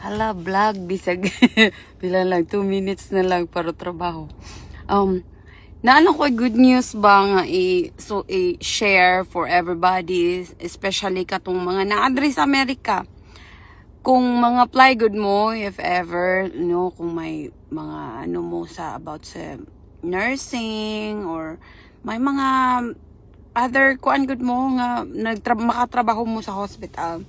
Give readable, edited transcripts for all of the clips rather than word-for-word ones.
Hala, vlog, bisag. Pila lang, 2 minutes na lang para trabaho. Naalam ko, good news ba nga i-share for everybody, especially katong mga naadre sa Amerika. Kung mga plygood mo, if ever, kung may mga mo about sa nursing or may mga other kuan good mo nga makatrabaho mo sa hospital.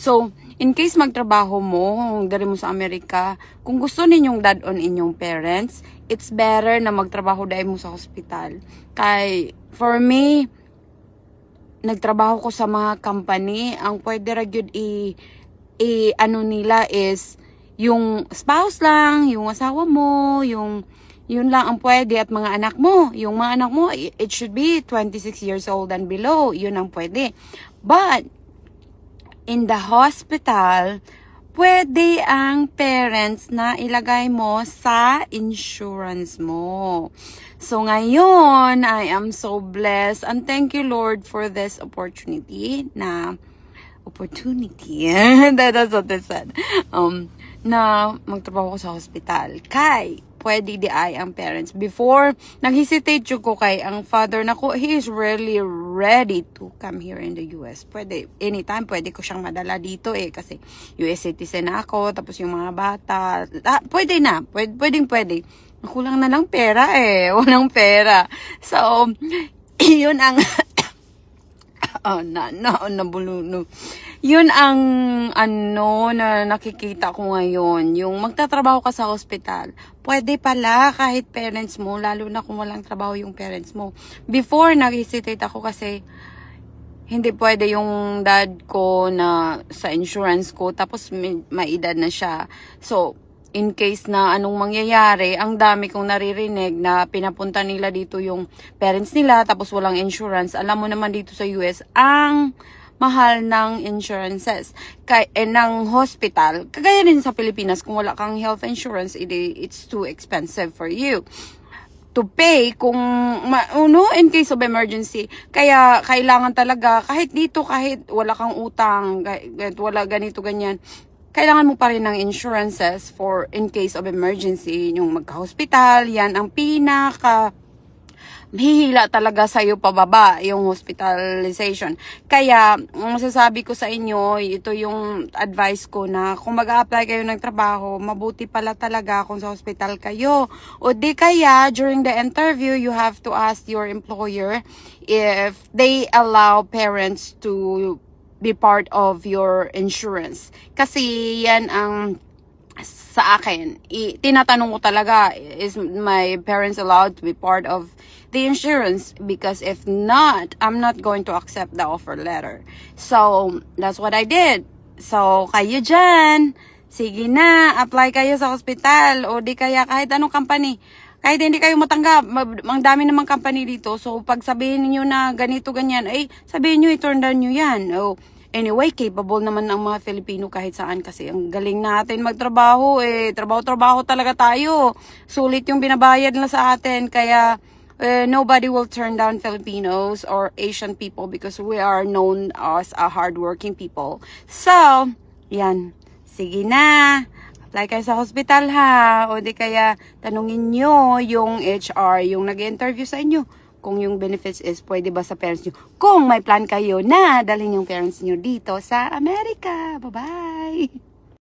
So, in case magtrabaho mo dari mo sa Amerika, kung gusto ninyong dad-on inyong parents, it's better na magtrabaho dahil mo sa hospital. Kay for me, nagtrabaho ko sa mga company, ang pwede ra gyud nila is yung spouse lang, yung asawa mo, yun lang ang pwede, at mga anak mo. Yung mga anak mo, it should be 26 years old and below. Yun ang pwede. But, in the hospital, pwede ang parents na ilagay mo sa insurance mo. So, ngayon, I am so blessed and thank you, Lord, for this opportunity. That's what they said. Na magtrabaho ko sa hospital. Pwede di ay ang parents. Before, nag-hesitate ko kay ang father na ko, he is really ready to come here in the US. Pwede, anytime, pwede ko siyang madala dito kasi US citizen na ako, tapos yung mga bata, pwede na, pwede. Kulang na lang pera walang pera. So, yun ang, nabuluno. Yun ang na nakikita ko ngayon. Yung magtatrabaho ka sa hospital, pwede pala kahit parents mo, lalo na kung walang trabaho yung parents mo. Before, nag-hesitate ako kasi hindi pwede yung dad ko na sa insurance ko, tapos may edad na siya. So, in case na anong mangyayari, ang dami kong naririnig na pinapunta nila dito yung parents nila, tapos walang insurance. Alam mo naman dito sa US, ang mahal ng insurances ng hospital. Kagaya din sa Pilipinas, kung wala kang health insurance, it's too expensive for you to pay kung in case of emergency. Kaya kailangan talaga, kahit dito, kahit wala kang utang, kahit wala ganito ganyan, kailangan mo pa rin ng insurances for in case of emergency. Yung magka-hospital, yan ang hihila talaga sa'yo pababa, yung hospitalization. Kaya, ang masasabi ko sa inyo, ito yung advice ko na kung mag-a-apply kayo ng trabaho, mabuti pala talaga kung sa hospital kayo. O di kaya, during the interview, you have to ask your employer if they allow parents to be part of your insurance. Kasi yan ang sa akin, tinatanong ko talaga, is my parents allowed to be part of the insurance? Because if not, I'm not going to accept the offer letter. So, that's what I did. So, kayo dyan, sige na, apply kayo sa hospital o di kaya kahit anong company. Kahit hindi kayo matanggap, ang dami namang company dito. So, pag sabihin niyo na ganito, ganyan, sabihin niyo, i-turn down niyo yan. Anyway, capable naman ang mga Filipino kahit saan kasi ang galing natin magtrabaho trabaho talaga tayo. Sulit yung binabayad nila sa atin, kaya nobody will turn down Filipinos or Asian people because we are known as a hardworking people. So, yan. Sige na. Apply kayo sa hospital ha. O di kaya tanungin nyo yung HR, yung nag-interview sa inyo, kung yung benefits is pwede ba sa parents nyo. Kung may plan kayo na dalhin yung parents nyo dito sa Amerika. Bye-bye!